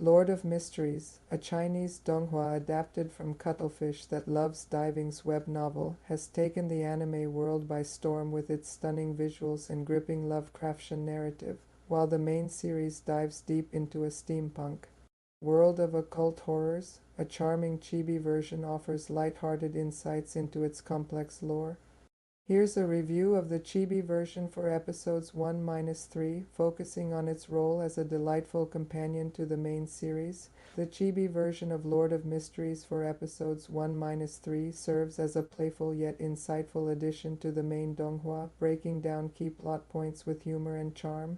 Lord of Mysteries, a Chinese donghua adapted from Cuttlefish that loves diving's web novel, has taken the anime world by storm with its stunning visuals and gripping Lovecraftian narrative, while the main series dives deep into a steampunk world of occult horrors. A charming chibi version offers light-hearted insights into its complex lore. Here's a review of the Chibi version for episodes 1-3, focusing on its role as a delightful companion to the main series. The Chibi version of Lord of Mysteries for episodes 1-3 serves as a playful yet insightful addition to the main donghua, breaking down key plot points with humor and charm.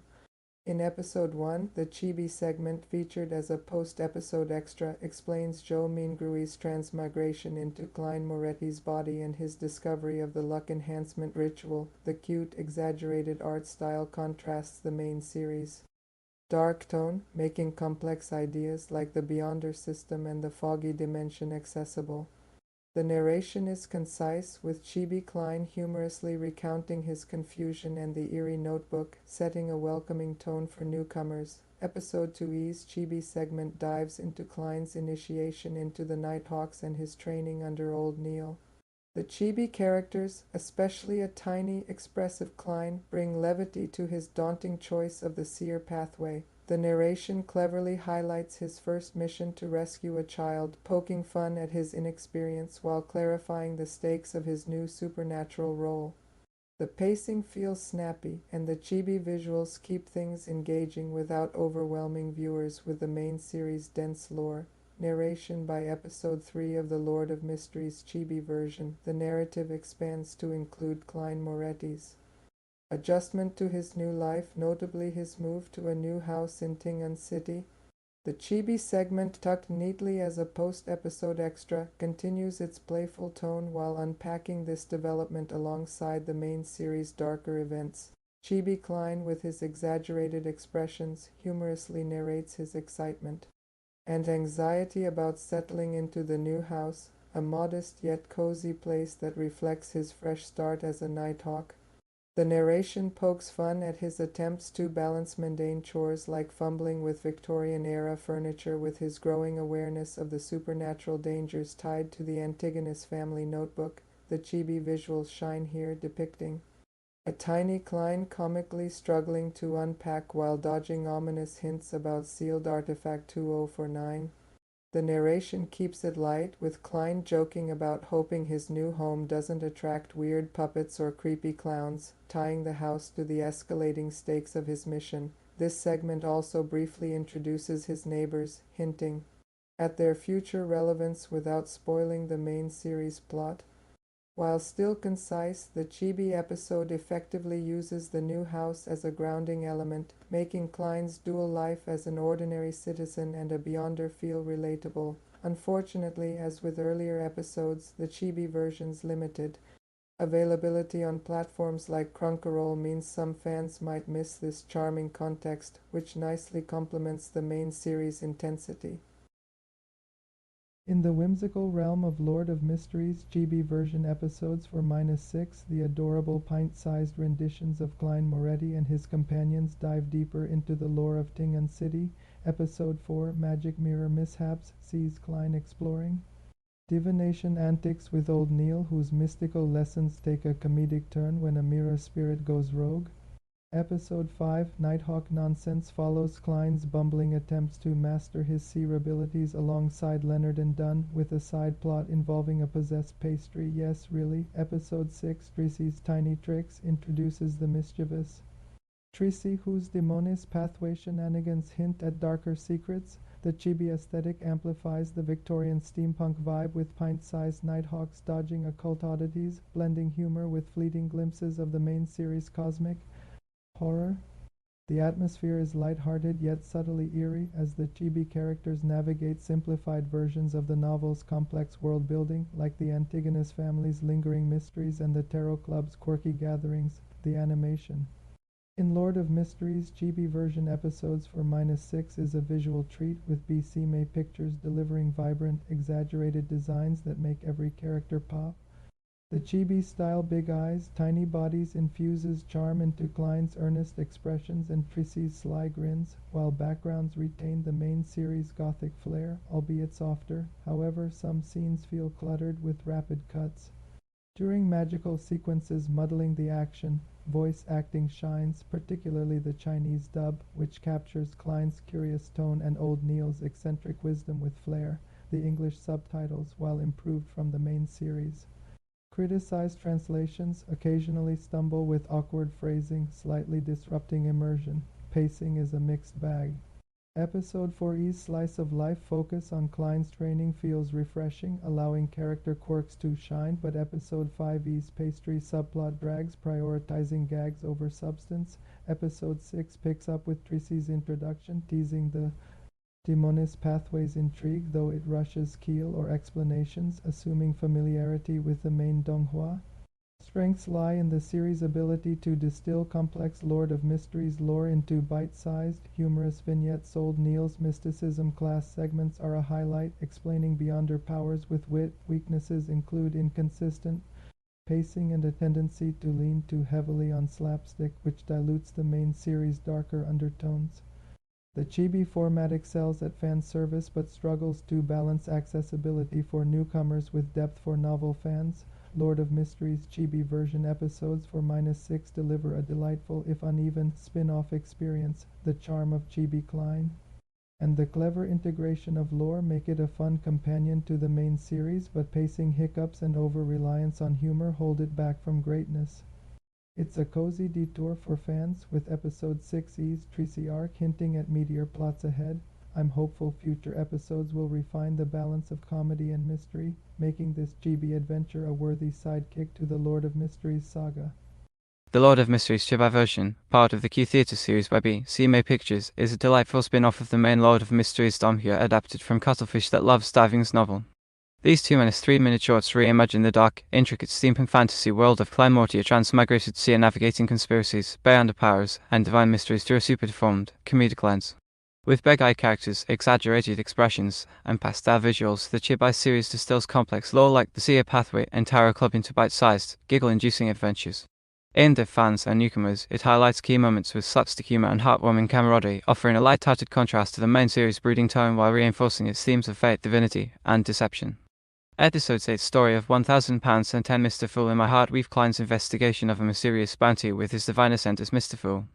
In episode 1, the Chibi segment, featured as a post-episode extra, explains Joe Mingrui's transmigration into Klein Moretti's body and his discovery of the luck enhancement ritual. The cute, exaggerated art style contrasts the main series' dark tone, making complex ideas like the Beyonder system and the foggy dimension accessible. The narration is concise, with Chibi Klein humorously recounting his confusion and the eerie notebook, setting a welcoming tone for newcomers. Episode 2's Chibi segment dives into Klein's initiation into the Nighthawks and his training under Old Neil. The Chibi characters, especially a tiny, expressive Klein, bring levity to his daunting choice of the seer pathway. The narration cleverly highlights his first mission to rescue a child, poking fun at his inexperience while clarifying the stakes of his new supernatural role. The pacing feels snappy, and the Chibi visuals keep things engaging without overwhelming viewers with the main series' dense lore. Narration by episode 3 of the Lord of Mysteries Chibi version. The narrative expands to include Klein Moretti's adjustment to his new life, notably his move to a new house in Tingan City. The Chibi segment, tucked neatly as a post-episode extra, continues its playful tone while unpacking this development alongside the main series' darker events. Chibi Klein, with his exaggerated expressions, humorously narrates his excitement and anxiety about settling into the new house, a modest yet cozy place that reflects his fresh start as a Nighthawk. The narration pokes fun at his attempts to balance mundane chores like fumbling with Victorian-era furniture with his growing awareness of the supernatural dangers tied to the Antigonus family notebook. The Chibi visuals shine here, depicting a tiny Klein comically struggling to unpack while dodging ominous hints about sealed artifact 2049. The narration keeps it light, with Klein joking about hoping his new home doesn't attract weird puppets or creepy clowns, tying the house to the escalating stakes of his mission. This segment also briefly introduces his neighbors, hinting at their future relevance without spoiling the main series plot. While still concise, the Chibi episode effectively uses the new house as a grounding element, making Klein's dual life as an ordinary citizen and a Beyonder feel relatable. Unfortunately, as with earlier episodes, the Chibi version's limited availability on platforms like Crunchyroll means some fans might miss this charming context, which nicely complements the main series' intensity. In the whimsical realm of Lord of Mysteries Chibi version episodes for -6, the adorable pint-sized renditions of Klein Moretti and his companions dive deeper into the lore of Tingan City. Episode 4, Magic Mirror Mishaps, sees Klein exploring divination antics with Old Neil, whose mystical lessons take a comedic turn when a mirror spirit goes rogue. Episode 5, Nighthawk Nonsense, follows Klein's bumbling attempts to master his seer abilities alongside Leonard and Dunn, with a side plot involving a possessed pastry. Yes, really. Episode 6, Tracy's Tiny Tricks, introduces the mischievous Tracy, whose Demonis pathway shenanigans hint at darker secrets. The Chibi aesthetic amplifies the Victorian steampunk vibe, with pint-sized Nighthawks dodging occult oddities, blending humor with fleeting glimpses of the main series' cosmic horror. The atmosphere is light-hearted yet subtly eerie as the Chibi characters navigate simplified versions of the novel's complex world-building, like the Antigonus family's lingering mysteries and the Tarot Club's quirky gatherings. The animation in Lord of Mysteries Chibi version episodes for -6 is a visual treat, with BCMA Pictures delivering vibrant, exaggerated designs that make every character pop. The Chibi-style big eyes, tiny bodies infuses charm into Klein's earnest expressions and Trissy's sly grins, while backgrounds retain the main series' gothic flair, albeit softer. However, some scenes feel cluttered with rapid cuts. During magical sequences muddling the action, voice acting shines, particularly the Chinese dub, which captures Klein's curious tone and Old Neil's eccentric wisdom with flair. The English subtitles, while improved from the main series. Criticized translations occasionally stumble with awkward phrasing, slightly disrupting immersion. Pacing is a mixed bag. Episode 4E's slice of life focus on Klein's training feels refreshing, allowing character quirks to shine, but Episode 5E's pastry subplot drags, prioritizing gags over substance. Episode 6 picks up with Trissy's introduction, teasing the Demonist pathway's intrigue, though it rushes keel or explanations, assuming familiarity with the main Donghua. Strengths lie in the series' ability to distill complex Lord of Mysteries lore into bite-sized, humorous vignettes. Old Neil's mysticism class segments are a highlight, explaining beyond her powers with wit. Weaknesses include inconsistent pacing and a tendency to lean too heavily on slapstick, which dilutes the main series' darker undertones. The Chibi format excels at fan service but struggles to balance accessibility for newcomers with depth for novel fans. Lord of Mysteries Chibi version episodes for -6 deliver a delightful, if uneven, spin-off experience, the charm of Chibi Klein. And the clever integration of lore make it a fun companion to the main series, but pacing hiccups and over-reliance on humor hold it back from greatness. It's a cozy detour for fans, with Episode 6E's Trissy arc hinting at meteor plots ahead. I'm hopeful future episodes will refine the balance of comedy and mystery, making this Chibi adventure a worthy sidekick to the Lord of Mysteries saga. The Lord of Mysteries Chibi version, part of the Chibi Theatre series by CMA Pictures, is a delightful spin-off of the main Lord of Mysteries Donghua adapted from Cuttlefish That Loves Diving's novel. These 2-3-minute shorts reimagine the dark, intricate steampunk fantasy world of Klein, a transmigrated seer navigating conspiracies, beyond powers, and divine mysteries through a super-deformed, comedic lens. With big-eye characters, exaggerated expressions, and pastel visuals, the Chibi series distills complex lore like the Seer Pathway and Tarot Club into bite-sized, giggle-inducing adventures. Aimed at fans and newcomers, it highlights key moments with slapstick humor and heartwarming camaraderie, offering a light-hearted contrast to the main series' brooding tone while reinforcing its themes of fate, divinity, and deception. Episode 8's story of £1,000 and 10 Mr. Fool in my heart weave Klein's investigation of a mysterious bounty with his divine ascent as Mr. Fool.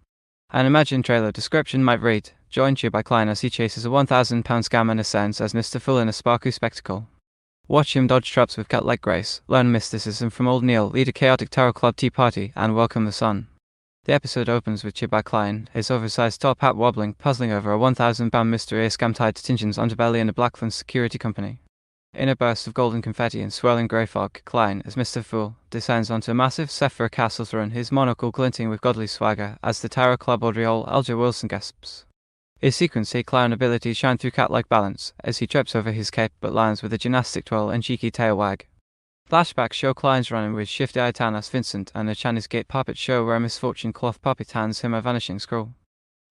An imagined trailer description might read, join by Klein as he chases a £1,000 scam and ascends as Mr. Fool in a sparkly spectacle. Watch him dodge traps with cat-like grace, learn mysticism from Old Neil, lead a chaotic Tarot Club tea party, and welcome the sun. The episode opens with Chibi Klein, his oversized top hat wobbling, puzzling over a £1,000 mystery scam tied to Tinjin's underbelly and a Blackland security company. In a burst of golden confetti and swirling grey fog, Klein, as Mr. Fool, descends onto a massive Sephora castle throne, his monocle glinting with godly swagger, as the Tarot Club aureole Alger Wilson gasps. His sequence Klein abilities shine through cat-like balance, as he trips over his cape but lands with a gymnastic twirl and cheeky tail wag. Flashbacks show Klein's running with shifty-eyed Tan as Vincent and a Chinese gate puppet show where a misfortune cloth puppet hands him a vanishing scroll.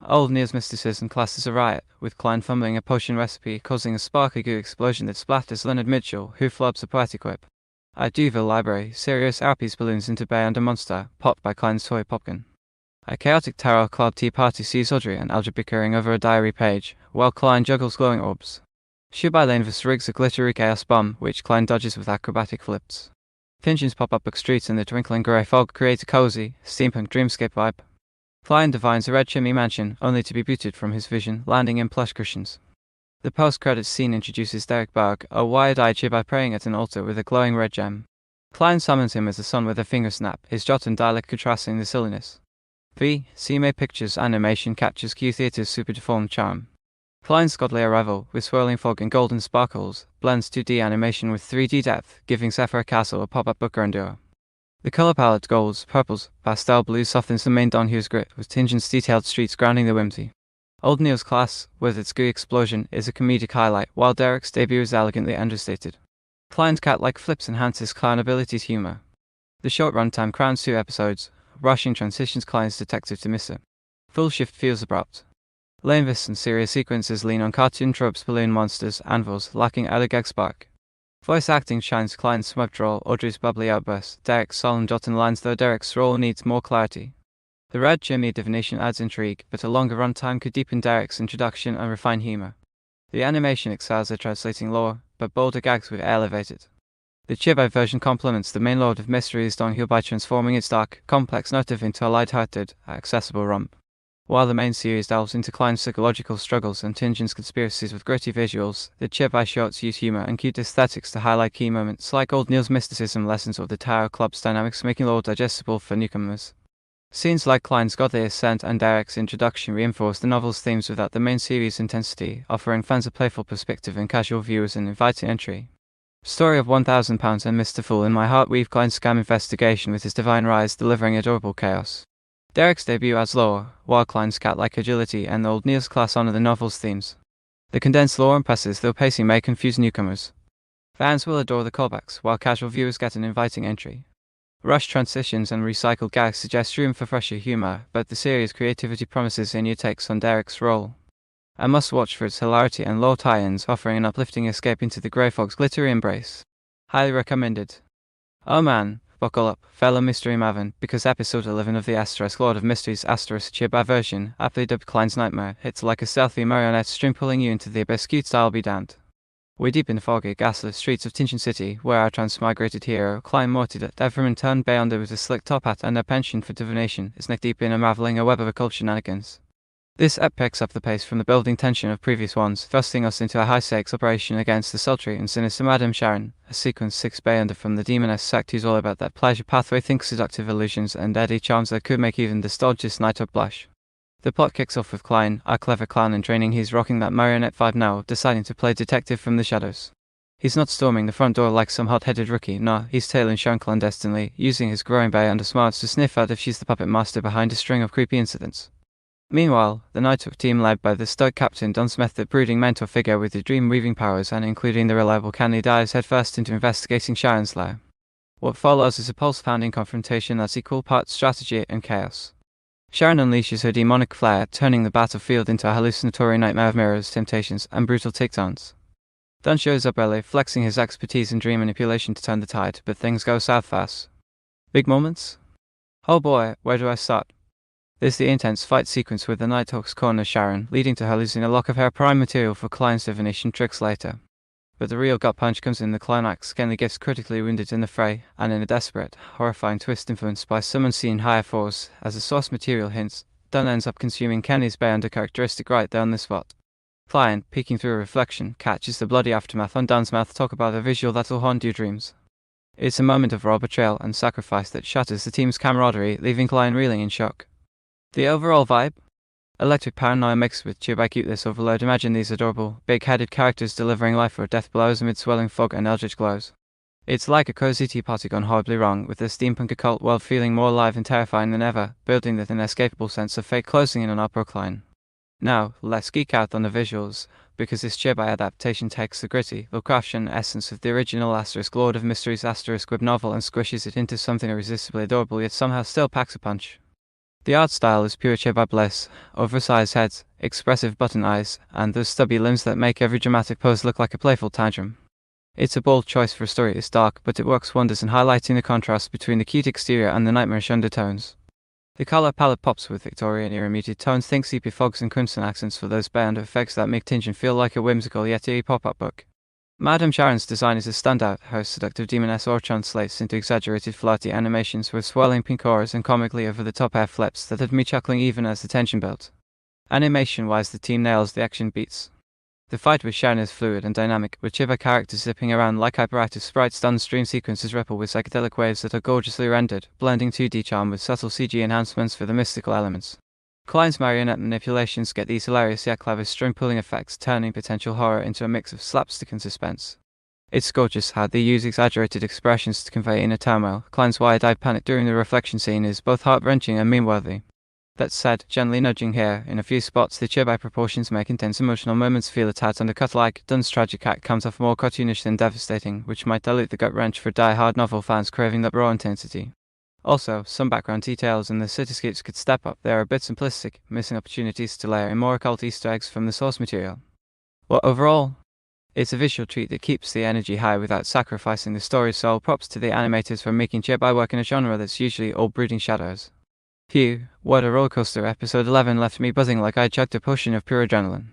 Old Neil's mysticism class is a riot, with Klein fumbling a potion recipe causing a sparkly goo explosion that splatters Leonard Mitchell, who flubs a poetic whip. At Duville Library, serious Arpies balloons into Bay and a monster, popped by Klein's toy popkin. A chaotic Tarot Club tea party sees Audrey and Alger bickering over a diary page, while Klein juggles glowing orbs. Chibi Lanevus rigs a glittery chaos bomb, which Klein dodges with acrobatic flips. Tinjin's pop-up book streets in the twinkling grey fog create a cozy, steampunk dreamscape vibe. Klein divines a red chimney mansion, only to be booted from his vision, landing in plush cushions. The post-credits scene introduces Derek Berg, a wide-eyed Chibi praying at an altar with a glowing red gem. Klein summons him as the sun with a finger snap, his jot and dialect contrasting the silliness. CMA Pictures animation captures Chibi Theatre's super-deformed charm. Klein's godly arrival, with swirling fog and golden sparkles, blends 2D animation with 3D depth, giving Sephora Castle a pop-up book grandeur. The color palette golds, purples, pastel blues softens the main Donhua's grit, with Tinjin's detailed streets grounding the whimsy. Old Neil's class, with its gooey explosion, is a comedic highlight, while Derek's debut is elegantly understated. Klein's cat-like flips enhance his Klein ability's humor. The short runtime crowns 2 episodes, rushing transitions Klein's detective to Mr. Full shift feels abrupt. Lanevus and serious sequences lean on cartoon tropes, balloon monsters, anvils, lacking other gag spark. Voice acting shines Klein's swept drawl, Audrey's bubbly outburst, Derek's solemn jotting lines, though Derek's role needs more clarity. The red Jimmy divination adds intrigue, but a longer runtime could deepen Derek's introduction and refine humor. The animation excels at translating lore, but bolder gags would elevate it. The Chibi version complements the main Lord of Mysteries downhill by transforming its dark, complex narrative into a light-hearted, accessible romp. While the main series delves into Klein's psychological struggles and Tinjin's conspiracies with gritty visuals, the Chibi shorts use humor and cute aesthetics to highlight key moments like Old Neil's mysticism lessons or the Tower Club's dynamics, making lore digestible for newcomers. Scenes like Klein's godly ascent and Derek's introduction reinforce the novel's themes without the main series' intensity, offering fans a playful perspective and casual viewers an inviting entry. Story of £1,000 and Mr. Fool in my heart weave Klein's scam investigation with his divine rise delivering adorable chaos. Derek's debut adds lore, while Klein's cat-like agility and Old Neil's class honor the novel's themes. The condensed lore impresses, though pacing may confuse newcomers. Fans will adore the callbacks, while casual viewers get an inviting entry. Rushed transitions and recycled gags suggest room for fresher humor, but the series' creativity promises new takes on Derek's role. A must-watch for its hilarity and lore tie-ins, offering an uplifting escape into the Grey Fog's glittery embrace. Highly recommended. Oh man, buckle up, fellow Mystery Maven, because episode 11 of the * Lord of Mysteries * Chibi version, aptly dubbed Klein's Nightmare, hits like a stealthy marionette string pulling you into the abyss. Cute style be damned. We're deep in the foggy, gasless streets of Tinjin City, where our transmigrated hero, Klein Mortidat, ever turned Beyonder with a slick top hat and a penchant for divination, is neck deep in unraveling a web of occult shenanigans. This ep picks up the pace from the building tension of previous ones, thrusting us into a high-stakes operation against the sultry and sinister Madame Sharon, a sequence 6 Beyonder from the demoness sect who's all about that pleasure pathway, thinks seductive illusions and deadly charms that could make even the stodgiest nighthawk blush. The plot kicks off with Klein, our clever clown in training. He's rocking that marionette vibe now, deciding to play detective from the shadows. He's not storming the front door like some hot-headed rookie, nah, he's tailing Sharon clandestinely, using his growing Beyonder smarts to sniff out if she's the puppet master behind a string of creepy incidents. Meanwhile, the Nighthawk team led by the stoic Captain Dunsmith, the brooding mentor figure with the dream-weaving powers and including the reliable Canny, dives headfirst into investigating Sharon's lair. What follows is a pulse-pounding confrontation that's equal parts strategy and chaos. Sharon unleashes her demonic flair, turning the battlefield into a hallucinatory nightmare of mirrors, temptations, and brutal takedowns. Dun shows up early, flexing his expertise in dream manipulation to turn the tide, but things go south fast. Big moments? Oh boy, where do I start? There's the intense fight sequence with the Nighthawks corner Sharon, leading to her losing a lock of hair, prime material for Klein's divination tricks later. But the real gut punch comes in the climax. Kenley gets critically wounded in the fray, and in a desperate, horrifying twist influenced by some unseen higher force, as the source material hints, Dunn ends up consuming Kenny's Beyonder characteristic right there on the spot. Klein, peeking through a reflection, catches the bloody aftermath on Dunn's mouth. Talk about a visual that'll haunt your dreams. It's a moment of raw betrayal and sacrifice that shatters the team's camaraderie, leaving Klein reeling in shock. The overall vibe? Electric paranoia mixed with Chibi cuteness overload. Imagine these adorable, big-headed characters delivering life or death blows amid swelling fog and eldritch glows. It's like a cozy tea party gone horribly wrong, with the steampunk occult world feeling more alive and terrifying than ever, building with an inescapable sense of fate closing in on our Klein. Now, let's geek out on the visuals, because this Chibi adaptation takes the gritty, Lovecraftian essence of the original * Lord of Mysteries * web novel and squishes it into something irresistibly adorable yet somehow still packs a punch. The art style is pure Chibi bliss, oversized heads, expressive button eyes, and those stubby limbs that make every dramatic pose look like a playful tantrum. It's a bold choice for a story that's dark, but it works wonders in highlighting the contrast between the cute exterior and the nightmarish undertones. The color palette pops with Victorian-era muted tones. Think sepia fogs and crimson accents for those Beyonder effects that make Tinjin feel like a whimsical yet eerie pop-up book. Madame Sharon's design is a standout. Her seductive demoness aura translates into exaggerated flirty animations with swirling pink auras and comically over-the-top hair flips that had me chuckling even as the tension built. Animation-wise, the team nails the action beats. The fight with Sharon is fluid and dynamic, with Chibi characters zipping around like hyperactive sprites. Dun's stream sequences ripple with psychedelic waves that are gorgeously rendered, blending 2D charm with subtle CG enhancements for the mystical elements. Klein's marionette manipulations get these hilarious yet clever string-pulling effects, turning potential horror into a mix of slapstick and suspense. It's gorgeous how they use exaggerated expressions to convey inner turmoil. Klein's wide-eyed panic during the reflection scene is both heart-wrenching and meme-worthy. That said, gently nudging here, in a few spots the Chibi proportions make intense emotional moments feel a tad undercut. Like Dunn's tragic act comes off more cartoonish than devastating, which might dilute the gut-wrench for die-hard novel fans craving that raw intensity. Also, some background details in the cityscapes could step up. They are a bit simplistic, missing opportunities to layer in more occult Easter eggs from the source material. Well, overall, It's a visual treat that keeps the energy high without sacrificing the story, so props to the animators for making Chibi work in a genre that's usually all brooding shadows. Phew, what a rollercoaster. Episode 11 left me buzzing like I chugged a potion of pure adrenaline.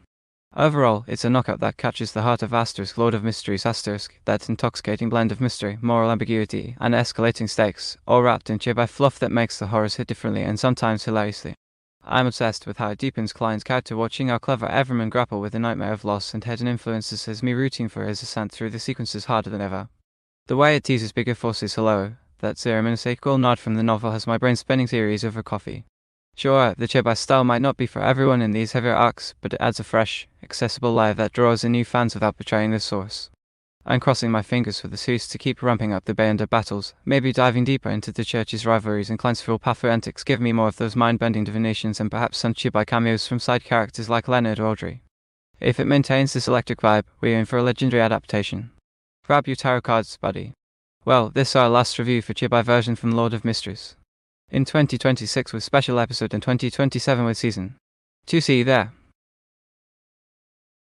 Overall, it's a knockout that catches the heart of Lord of Mysteries *, that intoxicating blend of mystery, moral ambiguity, and escalating stakes, all wrapped in Chibi fluff that makes the horrors hit differently and sometimes hilariously. I'm obsessed with how it deepens Klein's character, watching how clever Everman grapple with the nightmare of loss and hidden influences has me rooting for his ascent through the sequences harder than ever. The way it teases bigger forces hello, that sequel nod from the novel has my brain spinning theories over coffee. Sure, the Chibi style might not be for everyone in these heavier arcs, but it adds a fresh, accessible layer that draws in new fans without betraying the source. I'm crossing my fingers for the series to keep ramping up the Bayonder battles, maybe diving deeper into the church's rivalries and Klein's full path antics, give me more of those mind-bending divinations and perhaps some Chibi cameos from side characters like Leonard or Audrey. If it maintains this electric vibe, we're in for a legendary adaptation. Grab your tarot cards, buddy. Well, this is our last review for Chibi version from Lord of Mysteries. In 2026 with special episode and 2027 with season 2. See you there.